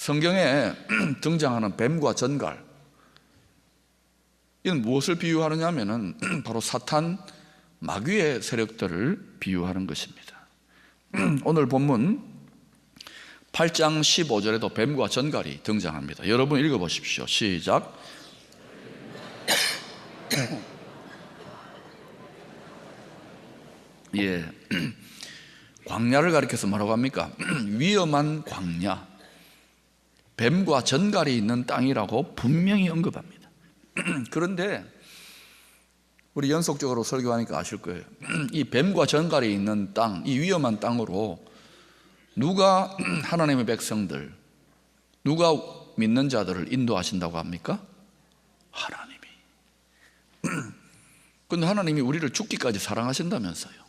성경에 등장하는 뱀과 전갈, 이건 무엇을 비유하느냐 하면은 바로 사탄, 마귀의 세력들을 비유하는 것입니다. 오늘 본문 8장 15절에도 뱀과 전갈이 등장합니다. 여러분 읽어보십시오. 시작. 예, 광야를 가리켜서 뭐라고 합니까? 위험한 광야, 뱀과 전갈이 있는 땅이라고 분명히 언급합니다. 그런데 우리 연속적으로 설교하니까 아실 거예요. 이 뱀과 전갈이 있는 땅, 이 위험한 땅으로 누가 하나님의 백성들, 누가 믿는 자들을 인도하신다고 합니까? 하나님이. 그런데 하나님이 우리를 죽기까지 사랑하신다면서요.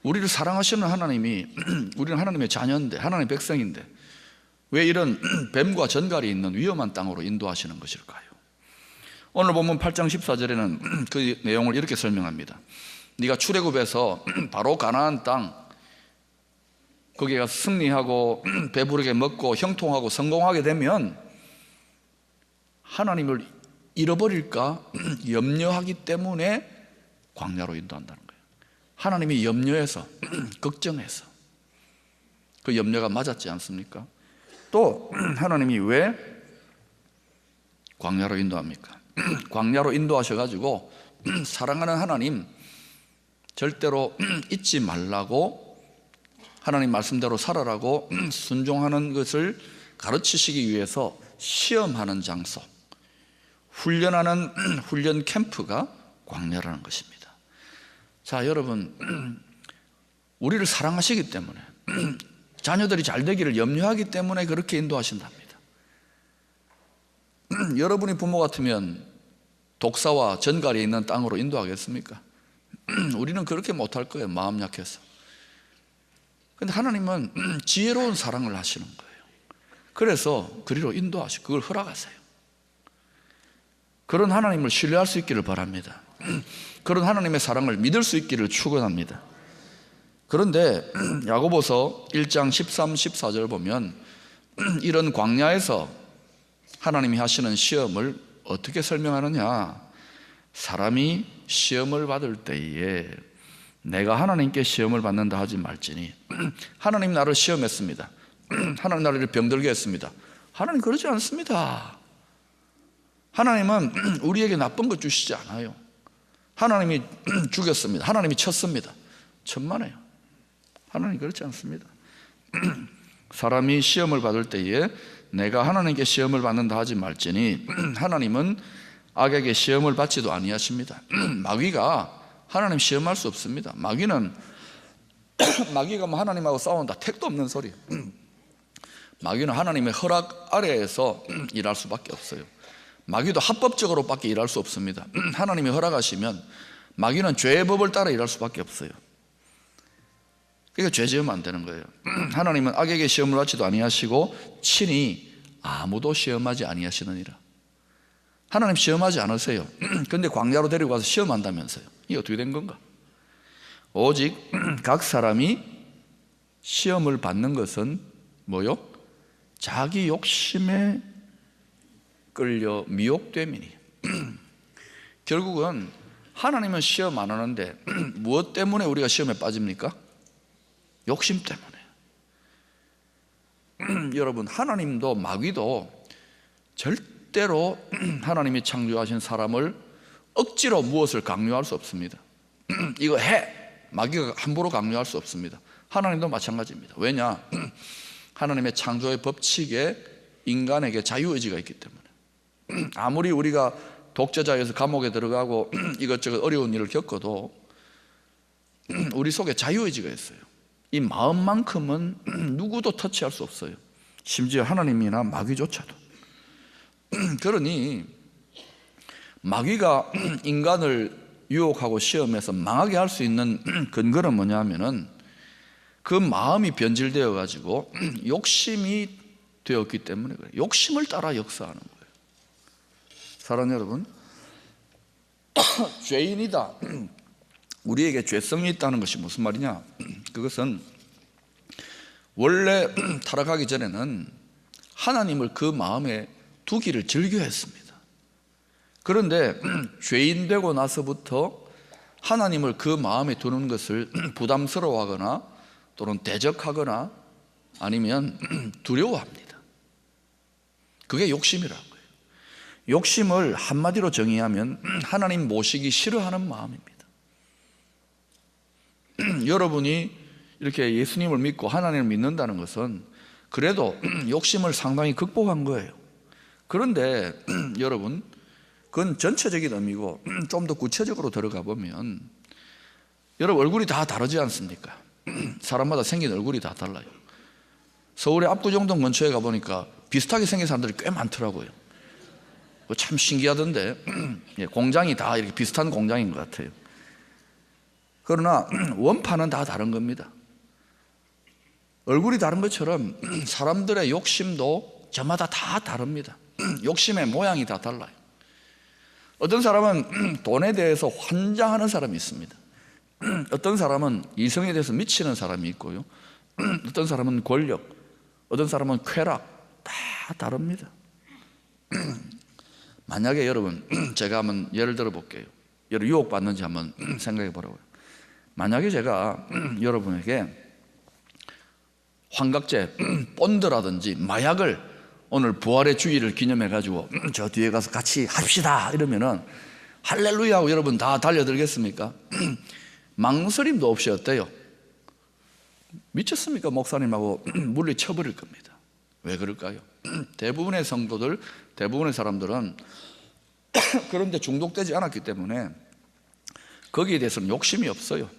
우리를 사랑하시는 하나님이, 우리는 하나님의 자녀인데, 하나님의 백성인데 왜 이런 뱀과 전갈이 있는 위험한 땅으로 인도하시는 것일까요? 오늘 보면 8장 14절에는 그 내용을 이렇게 설명합니다. 네가 출애굽해서 바로 가나안 땅, 거기에 가서 승리하고 배부르게 먹고 형통하고 성공하게 되면 하나님을 잃어버릴까 염려하기 때문에 광야로 인도한다는 거예요. 하나님이 염려해서, 걱정해서. 그 염려가 맞았지 않습니까? 또 하나님이 왜 광야로 인도합니까? 광야로 인도하셔가지고 사랑하는 하나님 절대로 잊지 말라고, 하나님 말씀대로 살아라고 순종하는 것을 가르치시기 위해서 시험하는 장소, 훈련하는 훈련 캠프가 광야라는 것입니다. 자, 여러분, 우리를 사랑하시기 때문에, 자녀들이 잘 되기를 염려하기 때문에 그렇게 인도하신답니다. 여러분이 부모 같으면 독사와 전갈이 있는 땅으로 인도하겠습니까? 우리는 그렇게 못할 거예요. 마음 약해서. 그런데 하나님은 지혜로운 사랑을 하시는 거예요. 그래서 그리로 인도하시고 그걸 허락하세요. 그런 하나님을 신뢰할 수 있기를 바랍니다. 그런 하나님의 사랑을 믿을 수 있기를 축원합니다. 그런데 야고보서 1장 13, 14절 보면 이런 광야에서 하나님이 하시는 시험을 어떻게 설명하느냐? 사람이 시험을 받을 때에 내가 하나님께 시험을 받는다 하지 말지니, 하나님 나를 시험했습니다. 하나님 나를 병들게 했습니다. 하나님 그러지 않습니다. 하나님은 우리에게 나쁜 것 주시지 않아요. 하나님이 죽였습니다. 하나님이 쳤습니다. 천만에요. 하나님 그렇지 않습니다. 사람이 시험을 받을 때에 내가 하나님께 시험을 받는다 하지 말지니, 하나님은 악에게 시험을 받지도 아니하십니다. 마귀가 하나님 시험할 수 없습니다. 마귀가 뭐 하나님하고 싸운다, 택도 없는 소리. 마귀는 하나님의 허락 아래에서 일할 수밖에 없어요. 마귀도 합법적으로 밖에 일할 수 없습니다. 하나님이 허락하시면 마귀는 죄의 법을 따라 일할 수밖에 없어요. 그러니까 죄 지으면 안 되는 거예요. 하나님은 악에게 시험을 받지도 아니하시고 친히 아무도 시험하지 아니하시느니라. 하나님 시험하지 않으세요. 그런데 광야로 데리고 가서 시험한다면서요. 이게 어떻게 된 건가? 오직 각 사람이 시험을 받는 것은 뭐요? 자기 욕심에 끌려 미혹됨이니. 결국은 하나님은 시험 안 하는데 무엇 때문에 우리가 시험에 빠집니까? 욕심 때문에. 여러분, 하나님도 마귀도 절대로 하나님이 창조하신 사람을 억지로 무엇을 강요할 수 없습니다. 이거 해! 마귀가 함부로 강요할 수 없습니다. 하나님도 마찬가지입니다. 왜냐? 하나님의 창조의 법칙에 인간에게 자유의지가 있기 때문에. 아무리 우리가 독재자여서 감옥에 들어가고 이것저것 어려운 일을 겪어도 우리 속에 자유의지가 있어요. 이 마음만큼은 누구도 터치할 수 없어요. 심지어 하나님이나 마귀조차도. 그러니 마귀가 인간을 유혹하고 시험해서 망하게 할 수 있는 근거는 뭐냐 하면은 그 마음이 변질되어 가지고 욕심이 되었기 때문에 그래요. 욕심을 따라 역사하는 거예요. 사랑하는 여러분, 죄인이다, 우리에게 죄성이 있다는 것이 무슨 말이냐? 그것은 원래 타락하기 전에는 하나님을 그 마음에 두기를 즐겨했습니다. 그런데 죄인 되고 나서부터 하나님을 그 마음에 두는 것을 부담스러워하거나 또는 대적하거나 아니면 두려워합니다. 그게 욕심이라는 거예요. 욕심을 한마디로 정의하면 하나님 모시기 싫어하는 마음입니다. 여러분이 이렇게 예수님을 믿고 하나님을 믿는다는 것은 그래도 욕심을 상당히 극복한 거예요. 그런데 여러분, 그건 전체적인 의미고 좀 더 구체적으로 들어가 보면 여러분 얼굴이 다 다르지 않습니까? 사람마다 생긴 얼굴이 다 달라요. 서울의 압구정동 근처에 가보니까 비슷하게 생긴 사람들이 꽤 많더라고요. 참 신기하던데 공장이 다 이렇게 비슷한 공장인 것 같아요. 그러나 원판은 다 다른 겁니다. 얼굴이 다른 것처럼 사람들의 욕심도 저마다 다 다릅니다. 욕심의 모양이 다 달라요. 어떤 사람은 돈에 대해서 환장하는 사람이 있습니다. 어떤 사람은 이성에 대해서 미치는 사람이 있고요. 어떤 사람은 권력, 어떤 사람은 쾌락, 다 다릅니다. 만약에 여러분, 제가 한번 예를 들어 볼게요. 여러분 유혹받는지 한번 생각해 보라고요. 만약에 제가 여러분에게 환각제, 본드라든지 마약을 오늘 부활의 주일을 기념해 가지고 저 뒤에 가서 같이 합시다 이러면은 할렐루야 하고 여러분 다 달려들겠습니까? 망설임도 없이 어때요? 미쳤습니까? 목사님하고 물리쳐버릴 겁니다. 왜 그럴까요? 대부분의 성도들, 대부분의 사람들은 그런데 중독되지 않았기 때문에 거기에 대해서는 욕심이 없어요.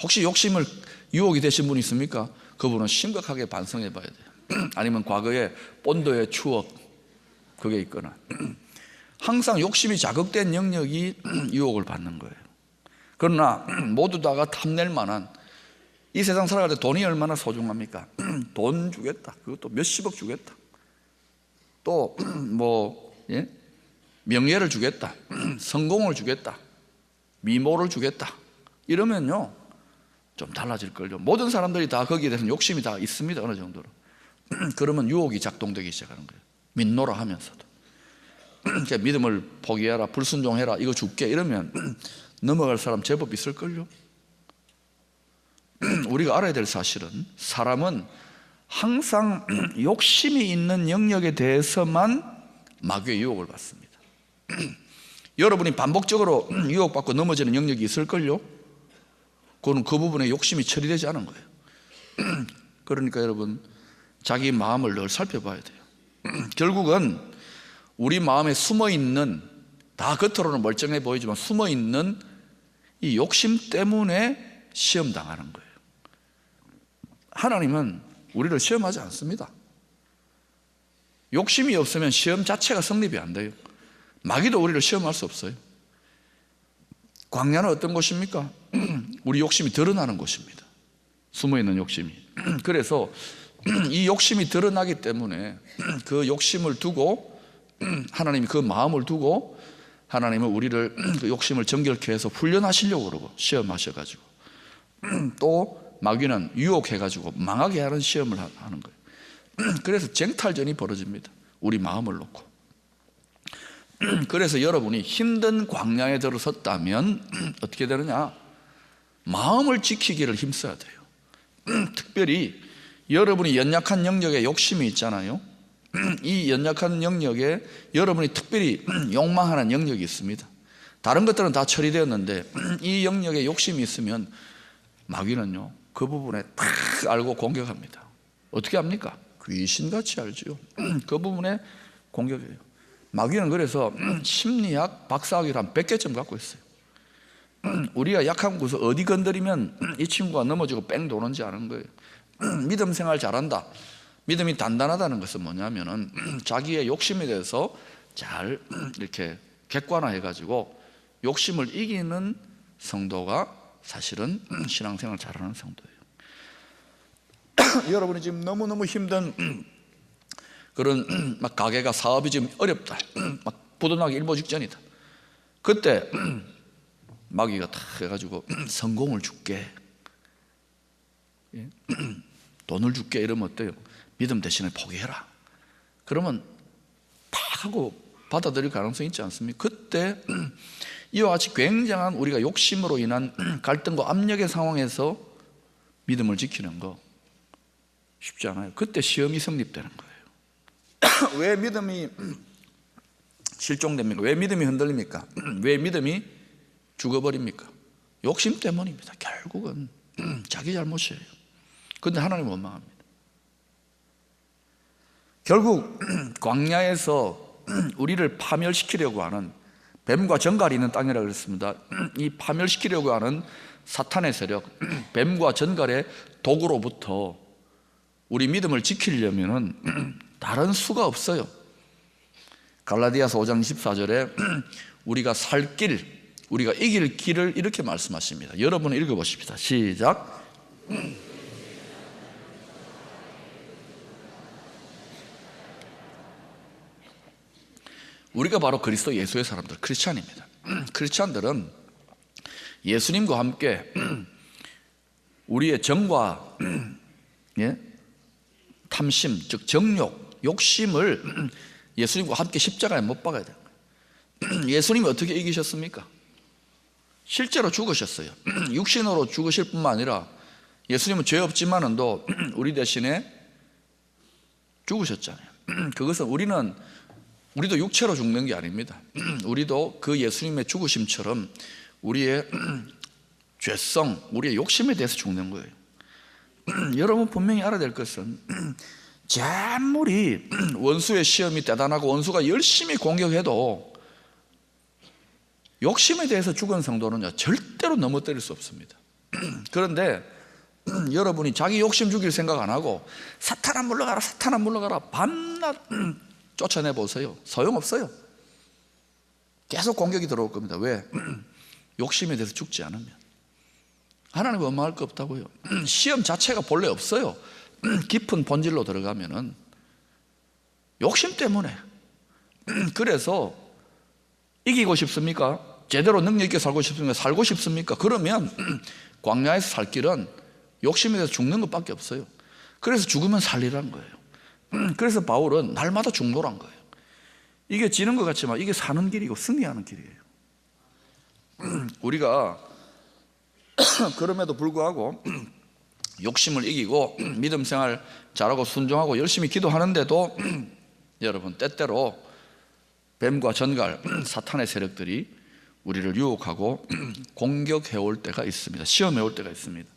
혹시 욕심을 유혹이 되신 분 있습니까? 그분은 심각하게 반성해 봐야 돼요. 아니면 과거에 본도의 추억 그게 있거나 항상 욕심이 자극된 영역이 유혹을 받는 거예요. 그러나 모두 다가 탐낼 만한 이 세상 살아갈 때 돈이 얼마나 소중합니까? 돈 주겠다. 그것도 몇십억 주겠다. 또 명예를 주겠다. 성공을 주겠다. 미모를 주겠다. 이러면요 좀 달라질걸요. 모든 사람들이 다 거기에 대해서 욕심이 다 있습니다. 어느 정도로. 그러면 유혹이 작동되기 시작하는 거예요. 믿노라 하면서도 믿음을 포기해라, 불순종해라, 이거 줄게 이러면 넘어갈 사람 제법 있을걸요. 우리가 알아야 될 사실은 사람은 항상 욕심이 있는 영역에 대해서만 마귀의 유혹을 받습니다. 여러분이 반복적으로 유혹받고 넘어지는 영역이 있을걸요. 그건 그 부분에 욕심이 처리되지 않은 거예요. 그러니까 여러분 자기 마음을 늘 살펴봐야 돼요. 결국은 우리 마음에 숨어있는, 다 겉으로는 멀쩡해 보이지만 숨어있는 이 욕심 때문에 시험당하는 거예요. 하나님은 우리를 시험하지 않습니다. 욕심이 없으면 시험 자체가 성립이 안 돼요. 마귀도 우리를 시험할 수 없어요. 광야는 어떤 곳입니까? 우리 욕심이 드러나는 곳입니다. 숨어있는 욕심이. 그래서 이 욕심이 드러나기 때문에 그 욕심을 두고 하나님이 그 마음을 두고 하나님은 우리를 그 욕심을 정결케 해서 훈련하시려고 그러고 시험하셔가지고 또 마귀는 유혹해가지고 망하게 하는 시험을 하는 거예요. 그래서 쟁탈전이 벌어집니다. 우리 마음을 놓고. 그래서 여러분이 힘든 광야에 들어섰다면 어떻게 되느냐? 마음을 지키기를 힘써야 돼요. 특별히 여러분이 연약한 영역에 욕심이 있잖아요. 이 연약한 영역에 여러분이 특별히 욕망하는 영역이 있습니다. 다른 것들은 다 처리되었는데 이 영역에 욕심이 있으면 마귀는요 그 부분에 딱 알고 공격합니다. 어떻게 합니까? 귀신같이 알죠. 그 부분에 공격해요. 마귀는 그래서 심리학 박사학위를 한 100개쯤 갖고 있어요. 우리가 약한 곳을 어디 건드리면 이 친구가 넘어지고 뺑 도는지 아는 거예요. 믿음 생활 잘한다, 믿음이 단단하다는 것은 뭐냐면은 자기의 욕심에 대해서 잘 이렇게 객관화해 가지고 욕심을 이기는 성도가 사실은 신앙생활 잘하는 성도예요. 여러분이 지금 너무너무 힘든 그런 막 가게가 사업이 지금 어렵다, 막 부도나기 일보 직전이다. 그때 마귀가 다 해가지고 성공을 줄게, 돈을 줄게 이러면 어때요? 믿음 대신에 포기해라. 그러면 팍 하고 받아들일 가능성이 있지 않습니까? 그때 이와 같이 굉장한 우리가 욕심으로 인한 갈등과 압력의 상황에서 믿음을 지키는 거 쉽지 않아요. 그때 시험이 성립되는 거예요. 왜 믿음이 실종됩니까? 왜 믿음이 흔들립니까? 왜 믿음이 죽어버립니까? 욕심 때문입니다. 결국은 자기 잘못이에요. 그런데 하나님은 원망합니다. 결국 광야에서 우리를 파멸시키려고 하는, 뱀과 전갈이 있는 땅이라고 그랬습니다. 이 파멸시키려고 하는 사탄의 세력, 뱀과 전갈의 도구로부터 우리 믿음을 지키려면 다른 수가 없어요. 갈라디아서 5장 14절에 우리가 살 길, 우리가 이길 길을 이렇게 말씀하십니다. 여러분 읽어보십시다. 시작. 우리가 바로 그리스도 예수의 사람들, 크리스찬입니다. 크리스찬들은 예수님과 함께 우리의 정과 탐심, 즉 정욕, 욕심을 예수님과 함께 십자가에 못 박아야 돼요. 예수님이 어떻게 이기셨습니까? 실제로 죽으셨어요. 육신으로 죽으실 뿐만 아니라 예수님은 죄 없지만은도 우리 대신에 죽으셨잖아요. 그것은 우리도 육체로 죽는 게 아닙니다. 우리도 그 예수님의 죽으심처럼 우리의 죄성, 우리의 욕심에 대해서 죽는 거예요. 여러분 분명히 알아야 될 것은 아무리 원수의 시험이 대단하고 원수가 열심히 공격해도 욕심에 대해서 죽은 성도는요 절대로 넘어뜨릴 수 없습니다. 그런데 여러분이 자기 욕심 죽일 생각 안 하고 사탄아 물러가라, 사탄아 물러가라 밤낮 쫓아내 보세요. 소용없어요. 계속 공격이 들어올 겁니다. 왜? 욕심에 대해서 죽지 않으면. 하나님 원망할 거 없다고요. 시험 자체가 본래 없어요. 깊은 본질로 들어가면은 욕심 때문에. 그래서 이기고 싶습니까? 제대로 능력 있게 살고 싶습니까? 살고 싶습니까? 그러면 광야에서 살 길은 욕심에 대해서 죽는 것밖에 없어요. 그래서 죽으면 살리라는 거예요. 그래서 바울은 날마다 중노란 거예요. 이게 지는 것 같지만 이게 사는 길이고 승리하는 길이에요. 우리가 그럼에도 불구하고 욕심을 이기고 믿음 생활 잘하고 순종하고 열심히 기도하는데도 여러분 때때로 뱀과 전갈, 사탄의 세력들이 우리를 유혹하고 공격해 올 때가 있습니다. 시험해 올 때가 있습니다.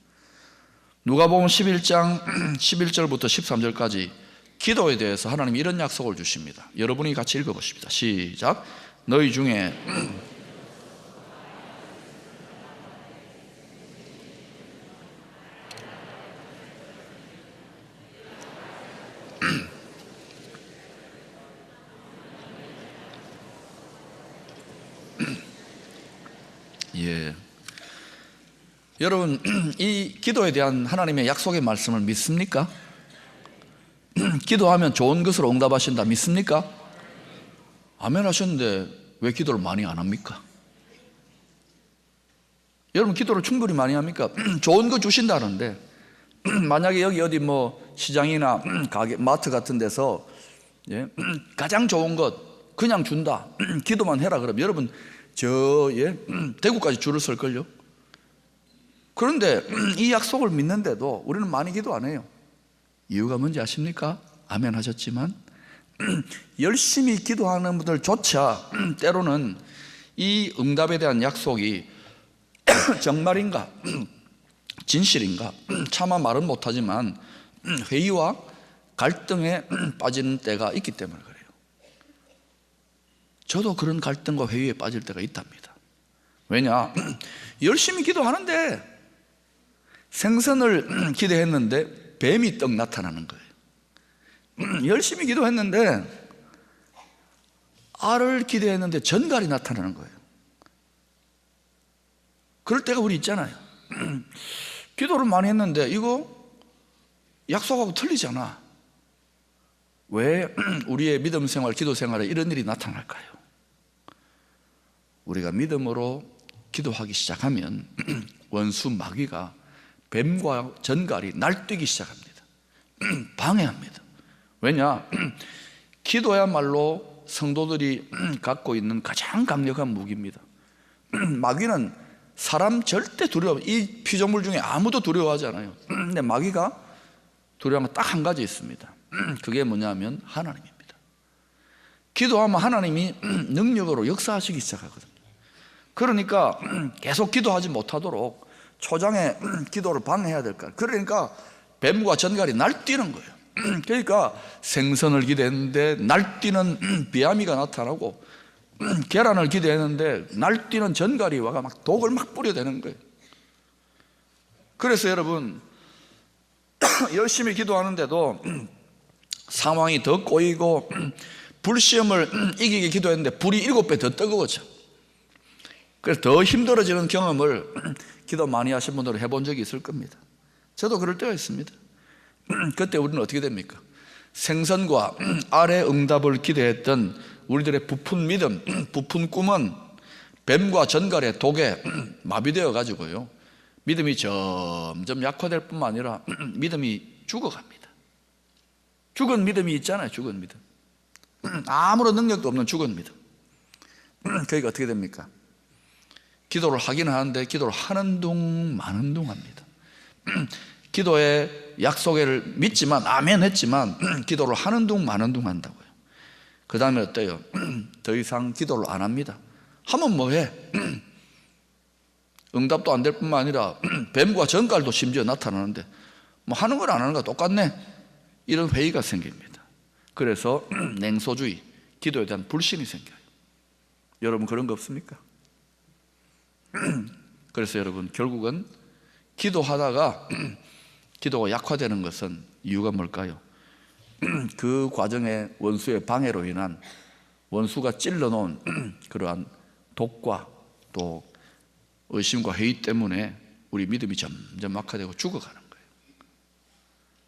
누가복음 11장 11절부터 13절까지 기도에 대해서 하나님이 이런 약속을 주십니다. 여러분이 같이 읽어보십시다. 시작. 너희 중에 예. 여러분 이 기도에 대한 하나님의 약속의 말씀을 믿습니까? 기도하면 좋은 것으로 응답하신다 믿습니까? 아멘 하셨는데 왜 기도를 많이 안 합니까? 여러분 기도를 충분히 많이 합니까? 좋은 거 주신다는데 만약에 여기 어디 뭐 시장이나 가게, 마트 같은 데서 가장 좋은 것 그냥 준다 기도만 해라 그러면 여러분 대구까지 줄을 설걸요? 그런데 이 약속을 믿는데도 우리는 많이 기도 안 해요. 이유가 뭔지 아십니까? 아멘 하셨지만 열심히 기도하는 분들조차 때로는 이 응답에 대한 약속이 정말인가 진실인가 차마 말은 못하지만 회의와 갈등에 빠지는 때가 있기 때문에 그래요. 저도 그런 갈등과 회의에 빠질 때가 있답니다. 왜냐? 열심히 기도하는데 생선을 기대했는데 뱀이 떡 나타나는 거예요. 열심히 기도했는데 알을 기대했는데 전갈이 나타나는 거예요. 그럴 때가 우리 있잖아요. 기도를 많이 했는데 이거 약속하고 틀리잖아. 왜 우리의 믿음 생활, 기도 생활에 이런 일이 나타날까요? 우리가 믿음으로 기도하기 시작하면 원수 마귀가 뱀과 전갈이 날뛰기 시작합니다. 방해합니다. 왜냐? 기도야말로 성도들이 갖고 있는 가장 강력한 무기입니다. 마귀는 사람 절대 두려워, 이 피조물 중에 아무도 두려워하지 않아요. 근데 마귀가 두려워한 건 딱 한 가지 있습니다. 그게 뭐냐면 하나님입니다. 기도하면 하나님이 능력으로 역사하시기 시작하거든요. 그러니까 계속 기도하지 못하도록 초장에 기도를 방해해야 될까. 그러니까 뱀과 전갈이 날뛰는 거예요. 그러니까 생선을 기대했는데 날뛰는 비아미가 나타나고, 계란을 기대했는데 날뛰는 전갈이 와가 막 독을 막 뿌려대는 거예요. 그래서 여러분, 열심히 기도하는데도 상황이 더 꼬이고, 불시험을 이기게 기도했는데 불이 7배 더 뜨거워져. 그래서 더 힘들어지는 경험을 기도 많이 하신 분들은 해본 적이 있을 겁니다. 저도 그럴 때가 있습니다. 그때 우리는 어떻게 됩니까? 생선과 알의 응답을 기대했던 우리들의 부푼 믿음, 부푼 꿈은 뱀과 전갈의 독에 마비되어 가지고요, 믿음이 점점 약화될 뿐만 아니라 믿음이 죽어갑니다. 죽은 믿음이 있잖아요. 죽은 믿음, 아무런 능력도 없는 죽은 믿음. 그러니까 어떻게 됩니까? 기도를 하긴 하는데 기도를 하는 둥 마는 둥 합니다. 기도의 약속을 믿지만, 아멘 했지만 기도를 하는 둥 마는 둥 한다고요. 그 다음에 어때요? 더 이상 기도를 안 합니다. 하면 뭐해? 응답도 안 될 뿐만 아니라 뱀과 전갈도 심지어 나타나는데 뭐 하는 건 안 하는 거 똑같네, 이런 회의가 생깁니다. 그래서 냉소주의, 기도에 대한 불신이 생겨요. 여러분 그런 거 없습니까? 그래서 여러분, 결국은 기도하다가 기도가 약화되는 것은 이유가 뭘까요? 그 과정에 원수의 방해로 인한, 원수가 찔러놓은 그러한 독과 또 의심과 회의 때문에 우리 믿음이 점점 약화되고 죽어가는 거예요.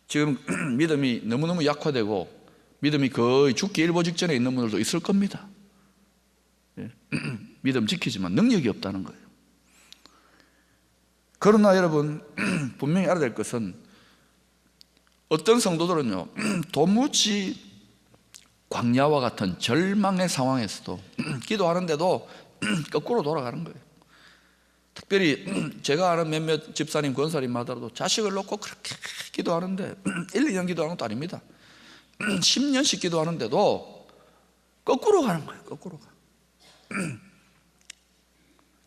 지금 믿음이 너무너무 약화되고 믿음이 거의 죽기 일보 직전에 있는 분들도 있을 겁니다. 믿음 지키지만 능력이 없다는 거예요. 그러나 여러분, 분명히 알아야 될 것은, 어떤 성도들은요, 도무지 광야와 같은 절망의 상황에서도 기도하는데도 거꾸로 돌아가는 거예요. 특별히 제가 아는 몇몇 집사님, 권사님 하더라도 자식을 놓고 그렇게 기도하는데 1, 2년 기도하는 것도 아닙니다. 10년씩 기도하는데도 거꾸로 가는 거예요. 거꾸로 가.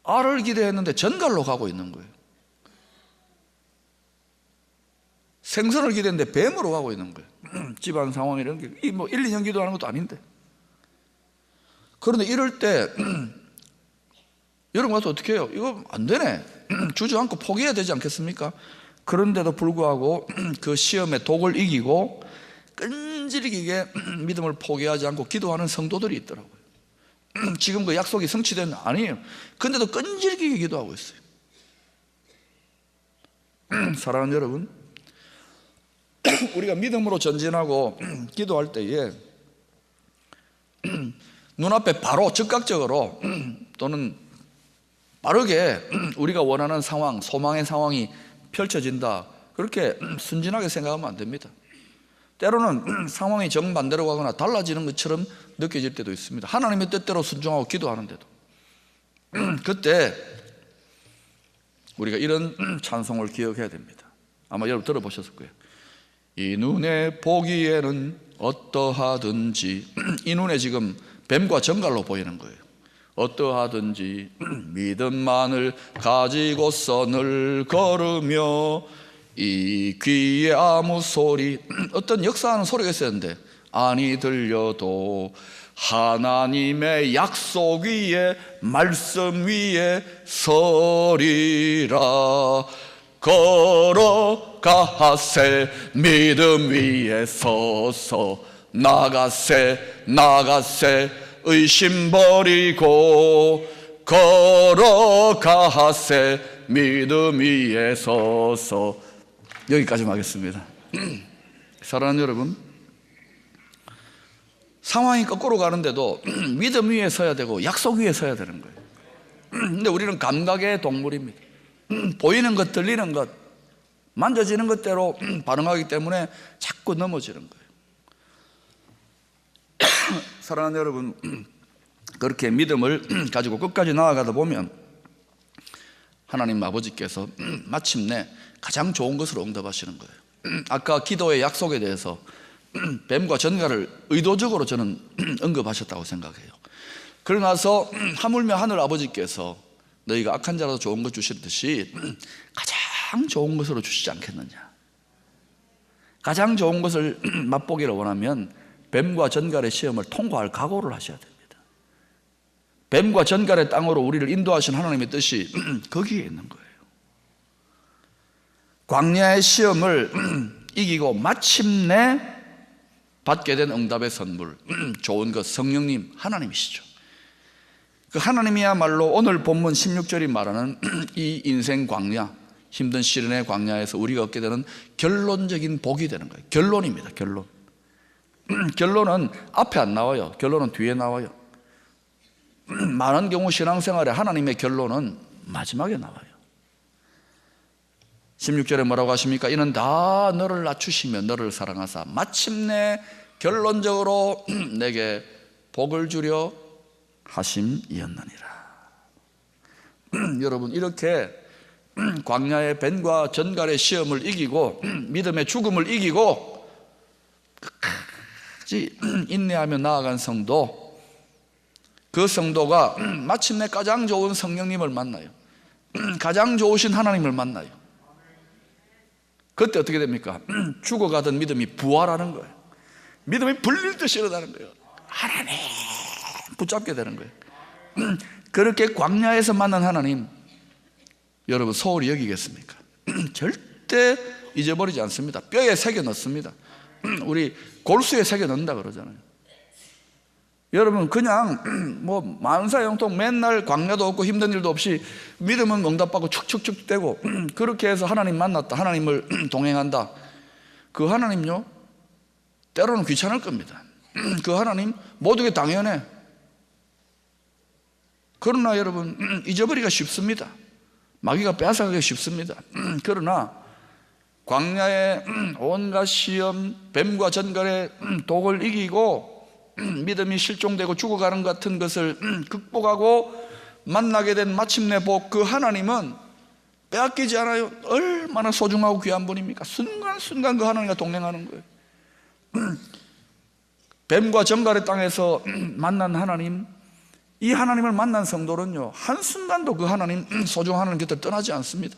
알을 기대했는데 전갈로 가고 있는 거예요. 생선을 기대했는데 뱀으로 가고 있는 거예요. 집안 상황 이런 게 뭐 1, 2년 기도하는 것도 아닌데. 그런데 이럴 때 여러분 가서 어떻게 해요? 이거 안 되네. 주저앉고 포기해야 되지 않겠습니까? 그런데도 불구하고 그 시험의 독을 이기고 끈질기게 믿음을 포기하지 않고 기도하는 성도들이 있더라고요. 지금 그 약속이 성취된 아니에요. 근데도 끈질기게 기도하고 있어요. 사랑하는 여러분, 우리가 믿음으로 전진하고 기도할 때에 눈앞에 바로 즉각적으로 또는 빠르게 우리가 원하는 상황, 소망의 상황이 펼쳐진다, 그렇게 순진하게 생각하면 안 됩니다. 때로는 상황이 정반대로 가거나 달라지는 것처럼 느껴질 때도 있습니다. 하나님의 뜻대로 순종하고 기도하는데도. 그때 우리가 이런 찬송을 기억해야 됩니다. 아마 여러분 들어보셨을 거예요. 이 눈에 보기에는 어떠하든지, 이 눈에 지금 뱀과 전갈로 보이는 거예요. 어떠하든지 믿음만을 가지고서 늘 걸으며 이 귀에 아무 소리, 어떤 역사하는 소리가 있었는데 아니 들려도 하나님의 약속 위에, 말씀 위에 서리라. 걸어가세 믿음 위에 서서, 나가세 나가세 의심 버리고, 걸어가세 믿음 위에 서서. 여기까지만 하겠습니다. 사랑하는 여러분, 상황이 거꾸로 가는데도 믿음 위에 서야 되고 약속 위에 서야 되는 거예요. 근데 우리는 감각의 동물입니다. 보이는 것, 들리는 것, 만져지는 것대로 반응하기 때문에 자꾸 넘어지는 거예요. 사랑하는 여러분, 그렇게 믿음을 가지고 끝까지 나아가다 보면 하나님 아버지께서 마침내 가장 좋은 것으로 응답하시는 거예요. 아까 기도의 약속에 대해서 뱀과 전갈을 의도적으로 저는 언급하셨다고 생각해요. 그러고 나서 하물며 하늘 아버지께서 너희가 악한 자라도 좋은 것 주시듯이 가장 좋은 것으로 주시지 않겠느냐. 가장 좋은 것을 맛보기를 원하면 뱀과 전갈의 시험을 통과할 각오를 하셔야 됩니다. 뱀과 전갈의 땅으로 우리를 인도하신 하나님의 뜻이 거기에 있는 거예요. 광야의 시험을 이기고 마침내 받게 된 응답의 선물, 좋은 것, 성령님 하나님이시죠. 그 하나님이야말로 오늘 본문 16절이 말하는 이 인생 광야, 힘든 시련의 광야에서 우리가 얻게 되는 결론적인 복이 되는 거예요. 결론입니다. 결론. 결론은 앞에 안 나와요. 결론은 뒤에 나와요. 많은 경우 신앙생활에 하나님의 결론은 마지막에 나와요. 16절에 뭐라고 하십니까? 이는 다 너를 낮추시며 너를 사랑하사 마침내 결론적으로 내게 복을 주려 하심이었느니라. 여러분, 이렇게 광야의 뱀과 전갈의 시험을 이기고 믿음의 죽음을 이기고 끝까지 인내하며 나아간 성도, 그 성도가 마침내 가장 좋은 성령님을 만나요. 가장 좋으신 하나님을 만나요. 그때 어떻게 됩니까? 죽어가던 믿음이 부활하는 거예요. 믿음이 불릴 듯이 일어나는 거예요. 하나님 붙잡게 되는 거예요. 그렇게 광야에서 만난 하나님, 여러분 소홀히 여기겠습니까? 절대 잊어버리지 않습니다. 뼈에 새겨 넣습니다. 우리 골수에 새겨 넣는다 그러잖아요. 여러분, 그냥 뭐 만사형통 맨날 광야도 없고 힘든 일도 없이 믿음은 응답받고 축축축 되고 그렇게 해서 하나님 만났다, 하나님을 동행한다. 그 하나님요, 때로는 귀찮을 겁니다. 그 하나님 모두게 당연해. 그러나 여러분, 잊어버리기가 쉽습니다. 마귀가 빼앗아가기가 쉽습니다. 그러나 광야의 온갖 시험, 뱀과 전갈의 독을 이기고 믿음이 실종되고 죽어가는 것 같은 것을 극복하고 만나게 된 마침내 복, 그 하나님은 빼앗기지 않아요. 얼마나 소중하고 귀한 분입니까? 순간순간 그 하나님과 동행하는 거예요. 뱀과 전갈의 땅에서 만난 하나님, 이 하나님을 만난 성도는요, 한순간도 그 하나님, 소중한 하나님 곁을 떠나지 않습니다.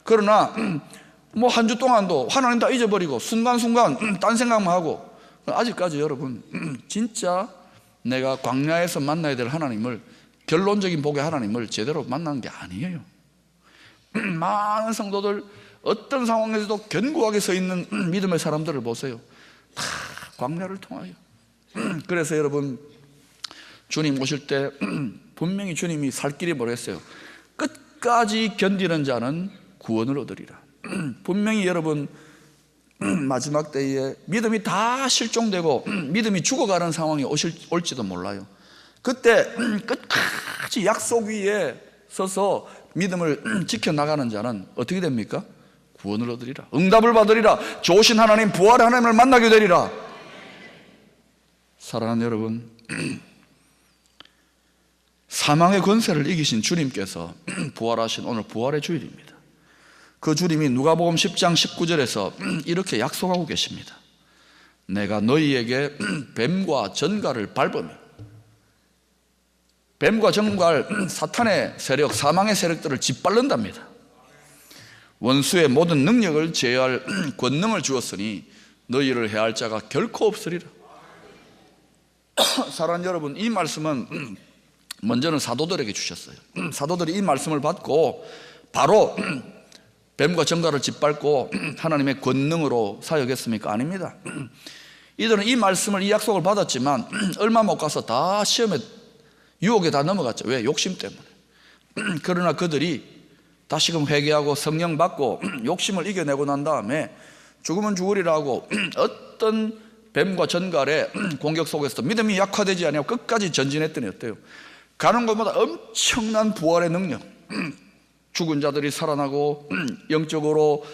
그러나 뭐 한 주 동안도 하나님 다 잊어버리고 순간순간 딴 생각만 하고, 아직까지 여러분 진짜 내가 광야에서 만나야 될 하나님을, 결론적인 복의 하나님을 제대로 만난 게 아니에요. 많은 성도들 어떤 상황에서도 견고하게 서 있는 믿음의 사람들을 보세요. 다 광야를 통하여. 그래서 여러분, 주님 오실 때 분명히 주님이 살 길이 뭐랬어요? 끝까지 견디는 자는 구원을 얻으리라. 분명히 여러분, 마지막 때에 믿음이 다 실종되고 믿음이 죽어가는 상황이 올지도 몰라요. 그때 끝까지 약속 위에 서서 믿음을 지켜나가는 자는 어떻게 됩니까? 구원을 얻으리라, 응답을 받으리라, 좋으신 하나님, 부활의 하나님을 만나게 되리라. 사랑하는 여러분, 사망의 권세를 이기신 주님께서 부활하신 오늘 부활의 주일입니다. 그 주님이 누가복음 10장 19절에서 이렇게 약속하고 계십니다. 내가 너희에게 뱀과 전갈을 밟으며, 뱀과 전갈, 사탄의 세력, 사망의 세력들을 짓밟는답니다. 원수의 모든 능력을 제어할 권능을 주었으니 너희를 해할 자가 결코 없으리라. 사랑하는 여러분, 이 말씀은 먼저는 사도들에게 주셨어요. 사도들이 이 말씀을 받고 바로 뱀과 전갈을 짓밟고 하나님의 권능으로 사역했습니까? 아닙니다. 이들은 이 말씀을, 이 약속을 받았지만 얼마 못 가서 다 시험에, 유혹에 다 넘어갔죠. 왜? 욕심 때문에. 그러나 그들이 다시금 회개하고 성령 받고 욕심을 이겨내고 난 다음에 죽으면 죽으리라고 어떤 뱀과 전갈의 공격 속에서도 믿음이 약화되지 아니하고 끝까지 전진했더니 어때요? 가는 것마다 엄청난 부활의 능력, 죽은 자들이 살아나고 영적으로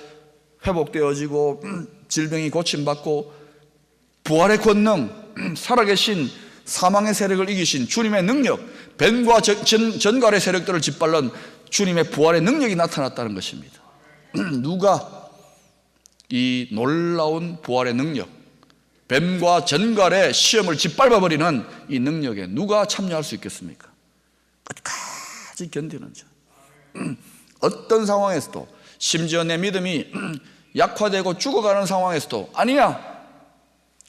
회복되어지고 질병이 고침받고 부활의 권능, 살아계신 사망의 세력을 이기신 주님의 능력, 뱀과 전갈의 세력들을 짓밟는 주님의 부활의 능력이 나타났다는 것입니다. 누가 이 놀라운 부활의 능력, 뱀과 전갈의 시험을 짓밟아버리는 이 능력에 누가 참여할 수 있겠습니까? 끝까지 견디는 자. 어떤 상황에서도, 심지어 내 믿음이 약화되고 죽어가는 상황에서도 아니야,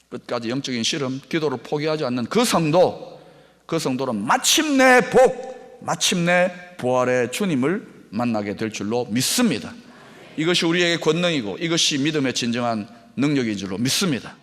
끝까지 영적인 실험, 기도를 포기하지 않는 그 성도는 마침내 마침내 부활의 주님을 만나게 될 줄로 믿습니다. 이것이 우리에게 권능이고 이것이 믿음의 진정한 능력인 줄로 믿습니다.